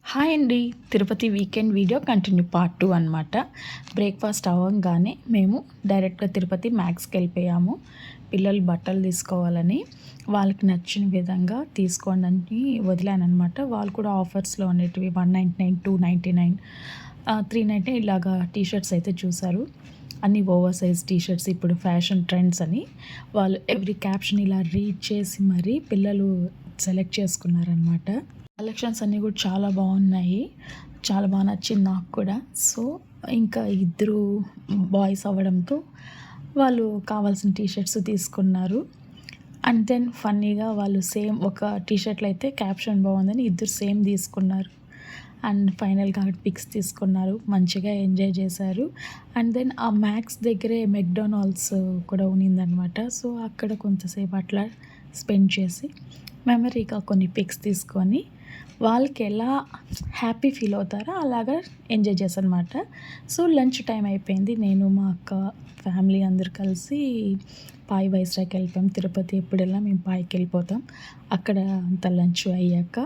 Hi అండి. Tirupati weekend video continue part 2 అనమాట. Breakfast అవ్వంగానే మేము డైరెక్ట్‌గా తిరుపతి మ్యాక్స్‌కి వెళ్ళిపోయాము. పిల్లలు బట్టలు తీసుకోవాలని వాళ్ళకి నచ్చిన విధంగా తీసుకోండని వదిలాననమాట. వాళ్ళు కూడా ఆఫర్స్‌లో ఉండేటివి 199, 299, 399 ఇలాగా టీ షర్ట్స్ అయితే చూసారు. అన్నీ ఓవర్ సైజ్ టీ షర్ట్స్ ఇప్పుడు ఫ్యాషన్ ట్రెండ్స్ అని వాళ్ళు ఎవ్రీ క్యాప్షన్ ఇలా రీడ్ చేసి మరీ పిల్లలు సెలెక్ట్ చేసుకున్నారనమాట. కలెక్షన్స్ అన్నీ కూడా చాలా బాగున్నాయి. చాలా బాగా నచ్చింది నాకు కూడా. సో, ఇంకా ఇద్దరు బాయ్స్ అవ్వడంతో వాళ్ళు కావాల్సిన టీ షర్ట్స్ తీసుకున్నారు. అండ్ దెన్ ఫన్నీగా వాళ్ళు సేమ్ ఒక టీ షర్ట్‌లో అయితే క్యాప్షన్ బాగుందని ఇద్దరు సేమ్ తీసుకున్నారు. అండ్ ఫైనల్‌గా అక్కడ పిక్స్ తీసుకున్నారు. మంచిగా ఎంజాయ్ చేశారు. అండ్ దెన్ ఆ మ్యాక్స్ దగ్గరే మెక్‌డొనాల్డ్స్ కూడా ఉన్నిందనమాట. సో, అక్కడ కొంతసేపు అట్లా స్పెండ్ చేసి మెమరీగా కొన్ని పిక్స్ తీసుకొని వాళ్ళకి ఎలా హ్యాపీ ఫీల్ అవుతారో అలాగా ఎంజాయ్ చేశానమాట. సో, లంచ్ టైం అయిపోయింది. నేను మా అక్క ఫ్యామిలీ అందరూ కలిసి పాయి వైజాగ్‌కి వెళ్ళిపోయాం. తిరుపతి ఎప్పుడెళ్ళినా మేము పాయికి వెళ్ళిపోతాం. అక్కడ అంత లంచ్ అయ్యాక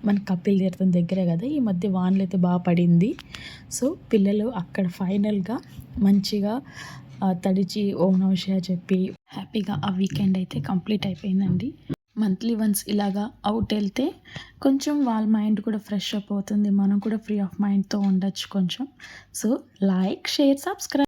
మన కపిల్ తీర్థం దగ్గరే కదా! ఈ మధ్య వానలైతే బాగా పడింది. సో, పిల్లలు అక్కడ ఫైనల్‌గా మంచిగా తడిచి ఓం నమః శివాయ చెప్పి హ్యాపీగా ఆ వీకెండ్ అయితే కంప్లీట్ అయిపోయిందండి. మంత్లీ వన్స్ ఇలాగా అవుట్ వెళ్తే కొంచెం వాళ్ళ మైండ్ కూడా ఫ్రెష్ అప్ అవుతుంది. మనం కూడా ఫ్రీ ఆఫ్ మైండ్‌తో ఉండొచ్చు కొంచెం. So, like, share, subscribe.